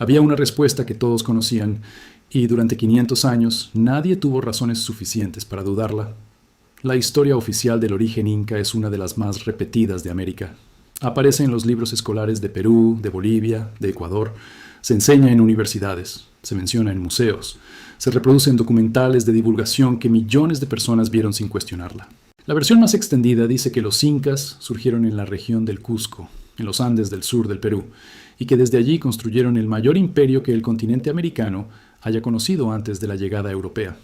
Había una respuesta que todos conocían, y durante 500 años nadie tuvo razones suficientes para dudarla. La historia oficial del origen inca es una de las más repetidas de América. Aparece en los libros escolares de Perú, de Bolivia, de Ecuador. Se enseña en universidades, se menciona en museos, se reproduce en documentales de divulgación que millones de personas vieron sin cuestionarla. La versión más extendida dice que los incas surgieron en la región del Cusco, en los Andes del sur del Perú, y que desde allí construyeron el mayor imperio que el continente americano haya conocido antes de la llegada europea.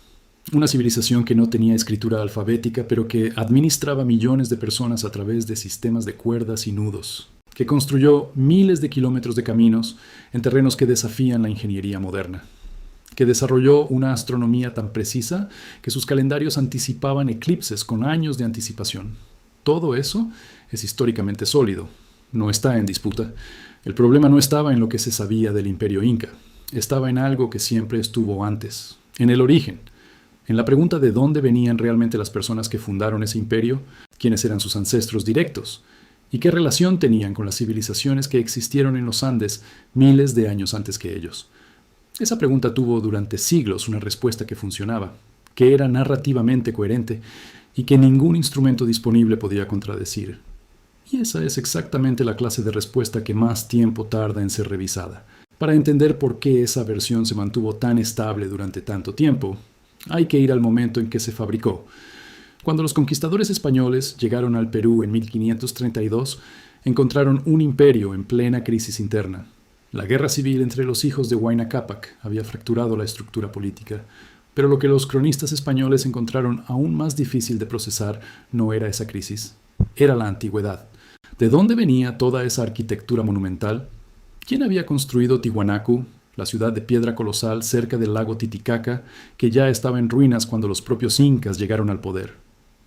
Una civilización que no tenía escritura alfabética, pero que administraba millones de personas a través de sistemas de cuerdas y nudos, que construyó miles de kilómetros de caminos en terrenos que desafían la ingeniería moderna, que desarrolló una astronomía tan precisa que sus calendarios anticipaban eclipses con años de anticipación. Todo eso es históricamente sólido, no está en disputa. El problema no estaba en lo que se sabía del imperio inca, estaba en algo que siempre estuvo antes, en el origen, en la pregunta de dónde venían realmente las personas que fundaron ese imperio, quiénes eran sus ancestros directos, y qué relación tenían con las civilizaciones que existieron en los Andes miles de años antes que ellos. Esa pregunta tuvo durante siglos una respuesta que funcionaba, que era narrativamente coherente y que ningún instrumento disponible podía contradecir. Y esa es exactamente la clase de respuesta que más tiempo tarda en ser revisada. Para entender por qué esa versión se mantuvo tan estable durante tanto tiempo, hay que ir al momento en que se fabricó. Cuando los conquistadores españoles llegaron al Perú en 1532, encontraron un imperio en plena crisis interna. La guerra civil entre los hijos de Huayna Cápac había fracturado la estructura política, pero lo que los cronistas españoles encontraron aún más difícil de procesar no era esa crisis, era la antigüedad. ¿De dónde venía toda esa arquitectura monumental? ¿Quién había construido Tiwanaku, la ciudad de piedra colosal cerca del lago Titicaca, que ya estaba en ruinas cuando los propios incas llegaron al poder?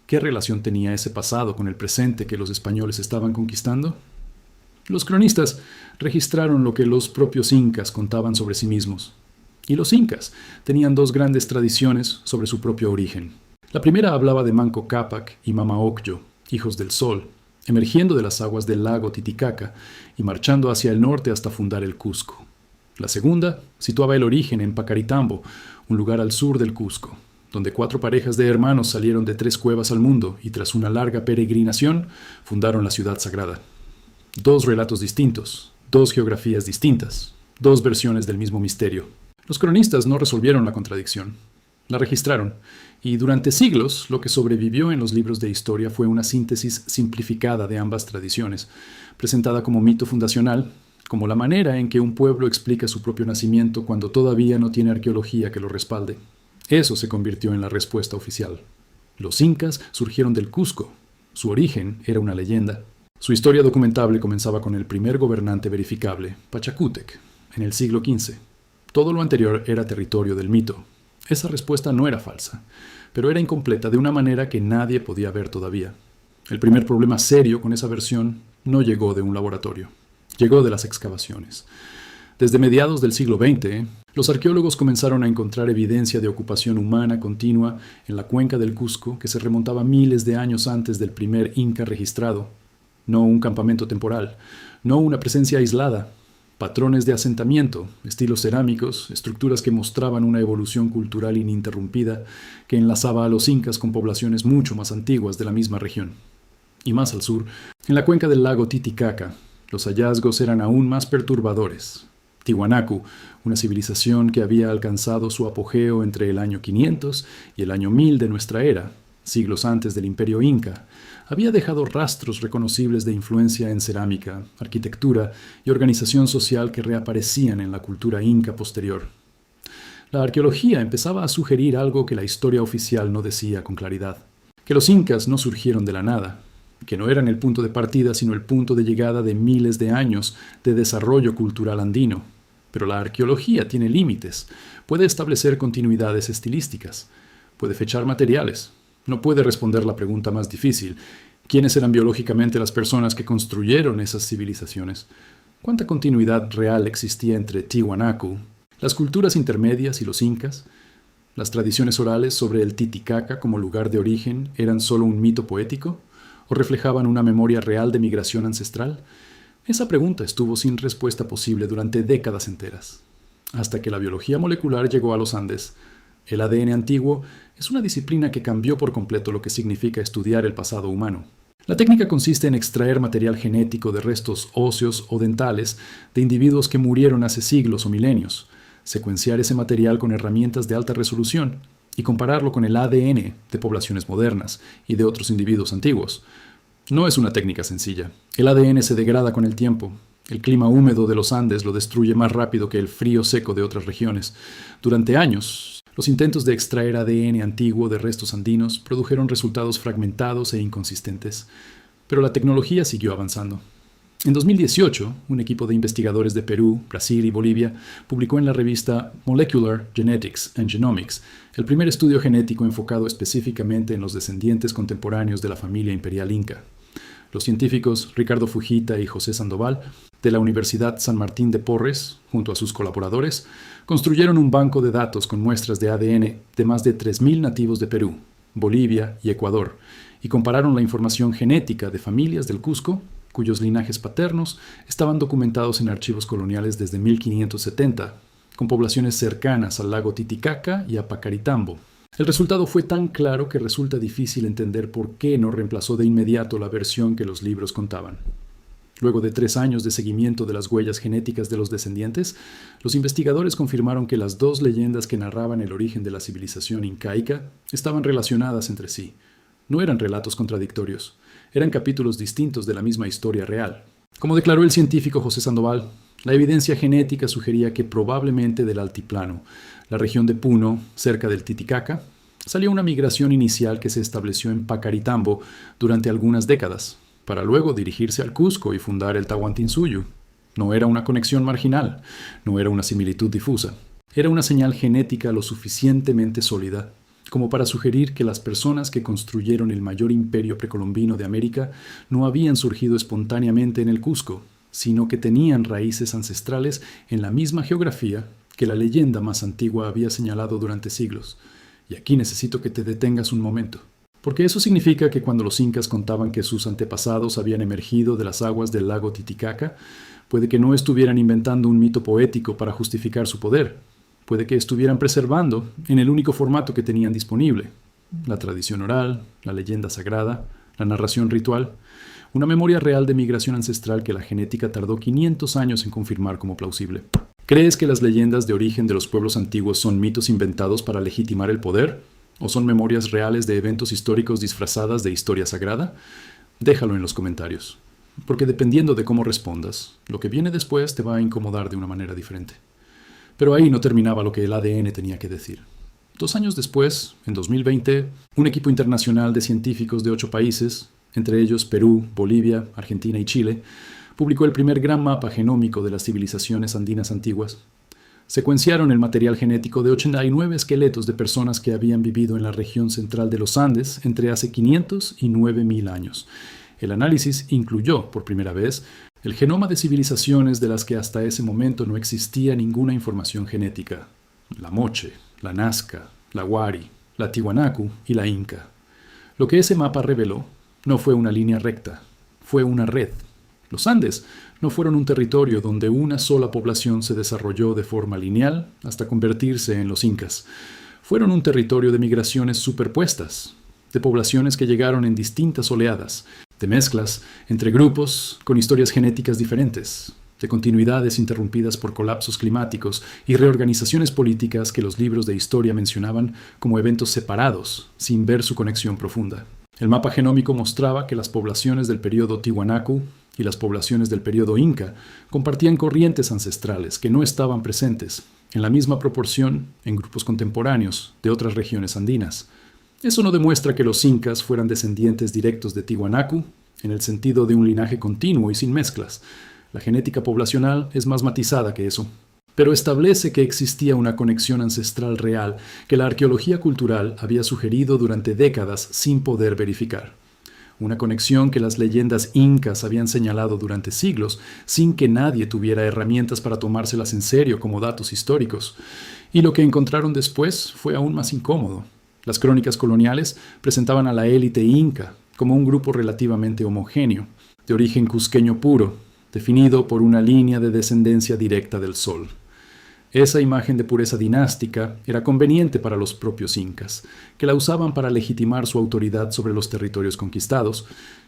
¿Qué relación tenía ese pasado con el presente que los españoles estaban conquistando? Los cronistas registraron lo que los propios incas contaban sobre sí mismos. Y los incas tenían dos grandes tradiciones sobre su propio origen. La primera hablaba de Manco Cápac y Mama Ocllo, hijos del sol, emergiendo de las aguas del lago Titicaca y marchando hacia el norte hasta fundar el Cusco. La segunda situaba el origen en Pacaritambo, un lugar al sur del Cusco, donde 4 parejas de hermanos salieron de 3 cuevas al mundo y tras una larga peregrinación fundaron la ciudad sagrada. 2 relatos distintos, 2 geografías distintas, 2 versiones del mismo misterio. Los cronistas no resolvieron la contradicción, la registraron, y durante siglos lo que sobrevivió en los libros de historia fue una síntesis simplificada de ambas tradiciones, presentada como mito fundacional, como la manera en que un pueblo explica su propio nacimiento cuando todavía no tiene arqueología que lo respalde. Eso se convirtió en la respuesta oficial. Los incas surgieron del Cusco. Su origen era una leyenda. Su historia documentable comenzaba con el primer gobernante verificable, Pachacútec, en el siglo XV. Todo lo anterior era territorio del mito. Esa respuesta no era falsa, pero era incompleta de una manera que nadie podía ver todavía. El primer problema serio con esa versión no llegó de un laboratorio. Llegó de las excavaciones. Desde mediados del siglo XX, los arqueólogos comenzaron a encontrar evidencia de ocupación humana continua en la cuenca del Cusco que se remontaba miles de años antes del primer inca registrado. No un campamento temporal, no una presencia aislada. Patrones de asentamiento, estilos cerámicos, estructuras que mostraban una evolución cultural ininterrumpida que enlazaba a los incas con poblaciones mucho más antiguas de la misma región. Y más al sur, en la cuenca del lago Titicaca, los hallazgos eran aún más perturbadores. Tiwanaku, una civilización que había alcanzado su apogeo entre el año 500 y el año 1000 de nuestra era, siglos antes del imperio inca, había dejado rastros reconocibles de influencia en cerámica, arquitectura y organización social que reaparecían en la cultura inca posterior. La arqueología empezaba a sugerir algo que la historia oficial no decía con claridad, que los incas no surgieron de la nada, que no eran el punto de partida sino el punto de llegada de miles de años de desarrollo cultural andino. Pero la arqueología tiene límites, puede establecer continuidades estilísticas, puede fechar materiales. No puede responder la pregunta más difícil. ¿Quiénes eran biológicamente las personas que construyeron esas civilizaciones? ¿Cuánta continuidad real existía entre Tiwanaku, las culturas intermedias y los incas? ¿Las tradiciones orales sobre el Titicaca como lugar de origen eran solo un mito poético? ¿O reflejaban una memoria real de migración ancestral? Esa pregunta estuvo sin respuesta posible durante décadas enteras, hasta que la biología molecular llegó a los Andes. El ADN antiguo es una disciplina que cambió por completo lo que significa estudiar el pasado humano. La técnica consiste en extraer material genético de restos óseos o dentales de individuos que murieron hace siglos o milenios, secuenciar ese material con herramientas de alta resolución y compararlo con el ADN de poblaciones modernas y de otros individuos antiguos. No es una técnica sencilla. El ADN se degrada con el tiempo. El clima húmedo de los Andes lo destruye más rápido que el frío seco de otras regiones. Durante años, los intentos de extraer ADN antiguo de restos andinos produjeron resultados fragmentados e inconsistentes, pero la tecnología siguió avanzando. En 2018, un equipo de investigadores de Perú, Brasil y Bolivia publicó en la revista Molecular Genetics and Genomics el primer estudio genético enfocado específicamente en los descendientes contemporáneos de la familia imperial inca. Los científicos Ricardo Fujita y José Sandoval, de la Universidad San Martín de Porres, junto a sus colaboradores, construyeron un banco de datos con muestras de ADN de más de 3.000 nativos de Perú, Bolivia y Ecuador, y compararon la información genética de familias del Cusco, cuyos linajes paternos estaban documentados en archivos coloniales desde 1570, con poblaciones cercanas al lago Titicaca y a Pacaritambo. El resultado fue tan claro que resulta difícil entender por qué no reemplazó de inmediato la versión que los libros contaban. Luego de 3 años de seguimiento de las huellas genéticas de los descendientes, los investigadores confirmaron que las 2 leyendas que narraban el origen de la civilización incaica estaban relacionadas entre sí. No eran relatos contradictorios, eran capítulos distintos de la misma historia real. Como declaró el científico José Sandoval, la evidencia genética sugería que probablemente del altiplano, la región de Puno, cerca del Titicaca, salió una migración inicial que se estableció en Pacaritambo durante algunas décadas, para luego dirigirse al Cusco y fundar el Tahuantinsuyo. No era una conexión marginal, no era una similitud difusa, era una señal genética lo suficientemente sólida como para sugerir que las personas que construyeron el mayor imperio precolombino de América no habían surgido espontáneamente en el Cusco, sino que tenían raíces ancestrales en la misma geografía que la leyenda más antigua había señalado durante siglos. Y aquí necesito que te detengas un momento, porque eso significa que cuando los incas contaban que sus antepasados habían emergido de las aguas del lago Titicaca, puede que no estuvieran inventando un mito poético para justificar su poder. Puede que estuvieran preservando, en el único formato que tenían disponible, la tradición oral, la leyenda sagrada, la narración ritual, una memoria real de migración ancestral que la genética tardó 500 años en confirmar como plausible. ¿Crees que las leyendas de origen de los pueblos antiguos son mitos inventados para legitimar el poder? ¿O son memorias reales de eventos históricos disfrazadas de historia sagrada? Déjalo en los comentarios, porque dependiendo de cómo respondas, lo que viene después te va a incomodar de una manera diferente. Pero ahí no terminaba lo que el ADN tenía que decir. 2 años después, en 2020, un equipo internacional de científicos de 8 países, entre ellos Perú, Bolivia, Argentina y Chile, publicó el primer gran mapa genómico de las civilizaciones andinas antiguas. Secuenciaron el material genético de 89 esqueletos de personas que habían vivido en la región central de los Andes entre hace 500 y 9.000 años. El análisis incluyó, por primera vez, el genoma de civilizaciones de las que hasta ese momento no existía ninguna información genética: la Moche, la Nazca, la Wari, la Tiwanaku y la Inca. Lo que ese mapa reveló no fue una línea recta, fue una red. Los Andes no fueron un territorio donde una sola población se desarrolló de forma lineal hasta convertirse en los incas. Fueron un territorio de migraciones superpuestas, de poblaciones que llegaron en distintas oleadas, de mezclas entre grupos con historias genéticas diferentes, de continuidades interrumpidas por colapsos climáticos y reorganizaciones políticas que los libros de historia mencionaban como eventos separados, sin ver su conexión profunda. El mapa genómico mostraba que las poblaciones del período Tiwanaku y las poblaciones del período Inca compartían corrientes ancestrales que no estaban presentes, en la misma proporción, en grupos contemporáneos de otras regiones andinas. Eso no demuestra que los incas fueran descendientes directos de Tiwanaku, en el sentido de un linaje continuo y sin mezclas. La genética poblacional es más matizada que eso, pero establece que existía una conexión ancestral real que la arqueología cultural había sugerido durante décadas sin poder verificar. Una conexión que las leyendas incas habían señalado durante siglos sin que nadie tuviera herramientas para tomárselas en serio como datos históricos. Y lo que encontraron después fue aún más incómodo. Las crónicas coloniales presentaban a la élite inca como un grupo relativamente homogéneo, de origen cusqueño puro, definido por una línea de descendencia directa del sol. Esa imagen de pureza dinástica era conveniente para los propios incas, que la usaban para legitimar su autoridad sobre los territorios conquistados,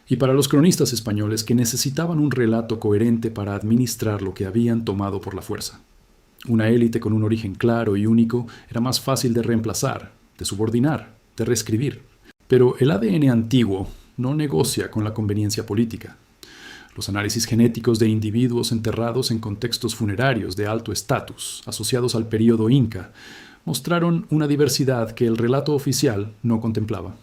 y para los cronistas españoles que necesitaban un relato coherente para administrar lo que habían tomado por la fuerza. Una élite con un origen claro y único era más fácil de reemplazar, de subordinar, de reescribir. Pero el ADN antiguo no negocia con la conveniencia política. Los análisis genéticos de individuos enterrados en contextos funerarios de alto estatus, asociados al período inca, mostraron una diversidad que el relato oficial no contemplaba.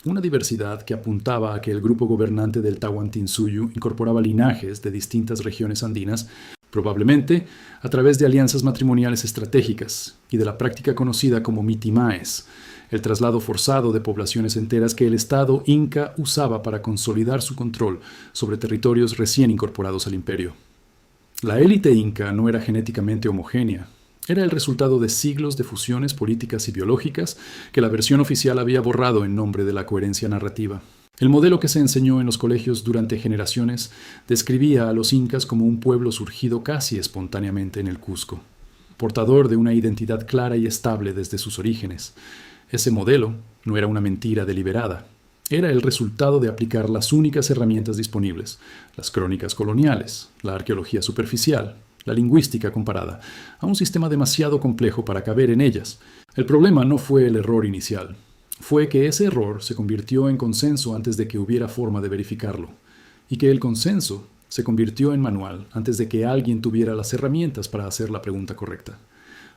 Una diversidad que apuntaba a que el grupo gobernante del Tahuantinsuyo incorporaba linajes de distintas regiones andinas, probablemente a través de alianzas matrimoniales estratégicas y de la práctica conocida como mitimaes, el traslado forzado de poblaciones enteras que el Estado inca usaba para consolidar su control sobre territorios recién incorporados al imperio. La élite inca no era genéticamente homogénea. Era el resultado de siglos de fusiones políticas y biológicas que la versión oficial había borrado en nombre de la coherencia narrativa. El modelo que se enseñó en los colegios durante generaciones describía a los incas como un pueblo surgido casi espontáneamente en el Cusco, portador de una identidad clara y estable desde sus orígenes. Ese modelo no era una mentira deliberada. Era el resultado de aplicar las únicas herramientas disponibles, las crónicas coloniales, la arqueología superficial, la lingüística comparada, a un sistema demasiado complejo para caber en ellas. El problema no fue el error inicial. Fue que ese error se convirtió en consenso antes de que hubiera forma de verificarlo, y que el consenso se convirtió en manual antes de que alguien tuviera las herramientas para hacer la pregunta correcta.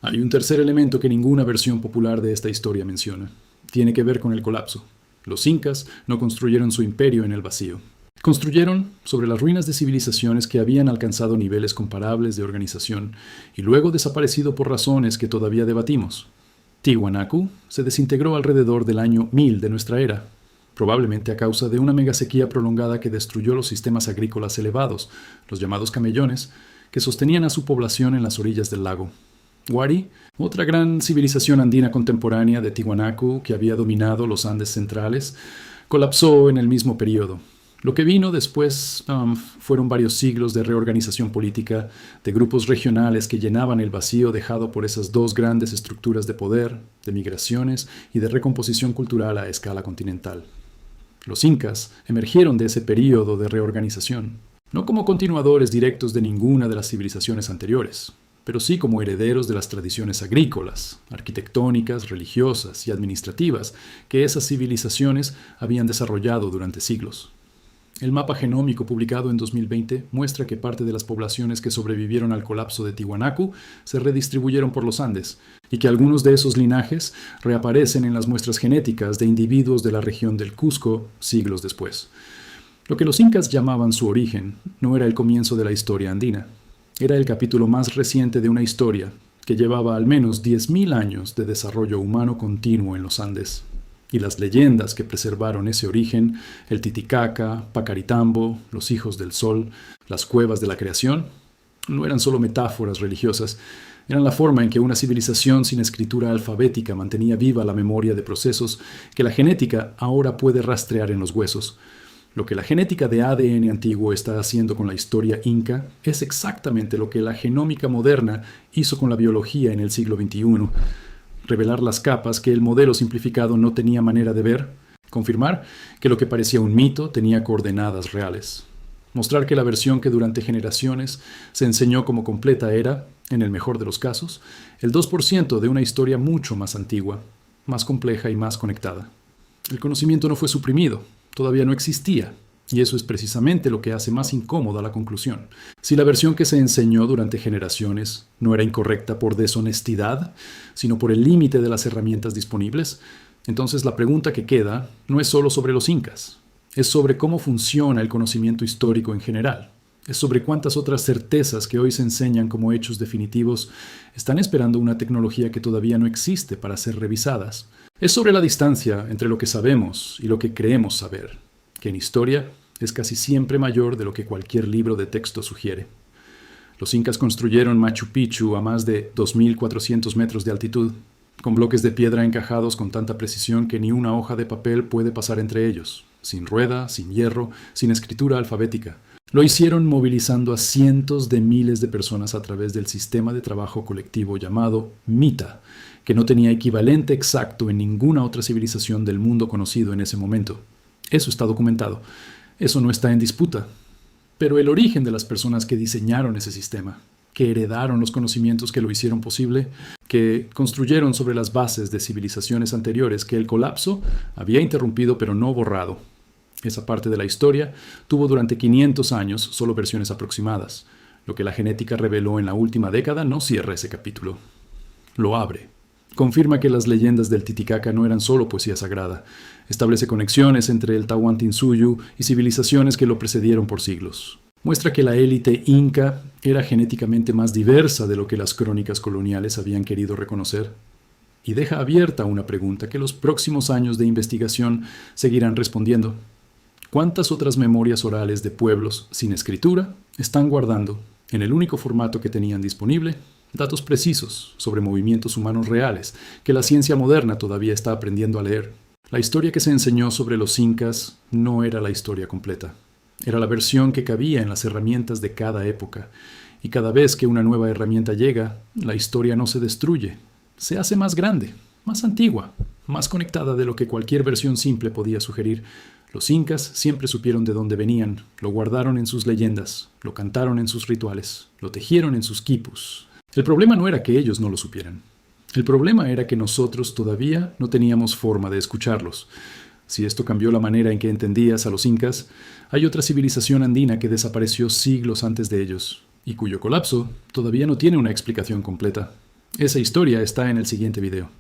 Hay un tercer elemento que ninguna versión popular de esta historia menciona. Tiene que ver con el colapso. Los incas no construyeron su imperio en el vacío. Construyeron sobre las ruinas de civilizaciones que habían alcanzado niveles comparables de organización y luego desaparecido por razones que todavía debatimos. Tiwanaku se desintegró alrededor del año 1000 de nuestra era, probablemente a causa de una megasequía prolongada que destruyó los sistemas agrícolas elevados, los llamados camellones, que sostenían a su población en las orillas del lago. Wari, otra gran civilización andina contemporánea de Tiwanaku que había dominado los Andes centrales, colapsó en el mismo periodo. Lo que vino después fueron varios siglos de reorganización política, de grupos regionales que llenaban el vacío dejado por esas dos grandes estructuras de poder, de migraciones y de recomposición cultural a escala continental. Los incas emergieron de ese periodo de reorganización, no como continuadores directos de ninguna de las civilizaciones anteriores, pero sí como herederos de las tradiciones agrícolas, arquitectónicas, religiosas y administrativas que esas civilizaciones habían desarrollado durante siglos. El mapa genómico publicado en 2020 muestra que parte de las poblaciones que sobrevivieron al colapso de Tiwanaku se redistribuyeron por los Andes y que algunos de esos linajes reaparecen en las muestras genéticas de individuos de la región del Cusco siglos después. Lo que los incas llamaban su origen no era el comienzo de la historia andina. Era el capítulo más reciente de una historia que llevaba al menos 10.000 años de desarrollo humano continuo en los Andes. Y las leyendas que preservaron ese origen, el Titicaca, Pacaritambo, los hijos del sol, las cuevas de la creación, no eran solo metáforas religiosas, eran la forma en que una civilización sin escritura alfabética mantenía viva la memoria de procesos que la genética ahora puede rastrear en los huesos. Lo que la genética de ADN antiguo está haciendo con la historia inca es exactamente lo que la genómica moderna hizo con la biología en el siglo XXI. Revelar las capas que el modelo simplificado no tenía manera de ver, confirmar que lo que parecía un mito tenía coordenadas reales, mostrar que la versión que durante generaciones se enseñó como completa era, en el mejor de los casos, el 2% de una historia mucho más antigua, más compleja y más conectada. El conocimiento no fue suprimido, todavía no existía, y eso es precisamente lo que hace más incómoda la conclusión. Si la versión que se enseñó durante generaciones no era incorrecta por deshonestidad, sino por el límite de las herramientas disponibles, entonces la pregunta que queda no es solo sobre los incas, es sobre cómo funciona el conocimiento histórico en general. Es sobre cuántas otras certezas que hoy se enseñan como hechos definitivos están esperando una tecnología que todavía no existe para ser revisadas. Es sobre la distancia entre lo que sabemos y lo que creemos saber, que en historia es casi siempre mayor de lo que cualquier libro de texto sugiere. Los incas construyeron Machu Picchu a más de 2.400 metros de altitud, con bloques de piedra encajados con tanta precisión que ni una hoja de papel puede pasar entre ellos, sin rueda, sin hierro, sin escritura alfabética. Lo hicieron movilizando a cientos de miles de personas a través del sistema de trabajo colectivo llamado MITA, que no tenía equivalente exacto en ninguna otra civilización del mundo conocido en ese momento. Eso está documentado. Eso no está en disputa. Pero el origen de las personas que diseñaron ese sistema, que heredaron los conocimientos que lo hicieron posible, que construyeron sobre las bases de civilizaciones anteriores que el colapso había interrumpido pero no borrado. Esa parte de la historia tuvo durante 500 años solo versiones aproximadas. Lo que la genética reveló en la última década no cierra ese capítulo. Lo abre. Confirma que las leyendas del Titicaca no eran solo poesía sagrada. Establece conexiones entre el Tahuantinsuyo y civilizaciones que lo precedieron por siglos. Muestra que la élite inca era genéticamente más diversa de lo que las crónicas coloniales habían querido reconocer. Y deja abierta una pregunta que los próximos años de investigación seguirán respondiendo. ¿Cuántas otras memorias orales de pueblos sin escritura están guardando, en el único formato que tenían disponible, datos precisos sobre movimientos humanos reales que la ciencia moderna todavía está aprendiendo a leer? La historia que se enseñó sobre los incas no era la historia completa. Era la versión que cabía en las herramientas de cada época. Y cada vez que una nueva herramienta llega, la historia no se destruye. Se hace más grande, más antigua, más conectada de lo que cualquier versión simple podía sugerir. Los incas siempre supieron de dónde venían, lo guardaron en sus leyendas, lo cantaron en sus rituales, lo tejieron en sus quipus. El problema no era que ellos no lo supieran. El problema era que nosotros todavía no teníamos forma de escucharlos. Si esto cambió la manera en que entendías a los incas, hay otra civilización andina que desapareció siglos antes de ellos, y cuyo colapso todavía no tiene una explicación completa. Esa historia está en el siguiente video.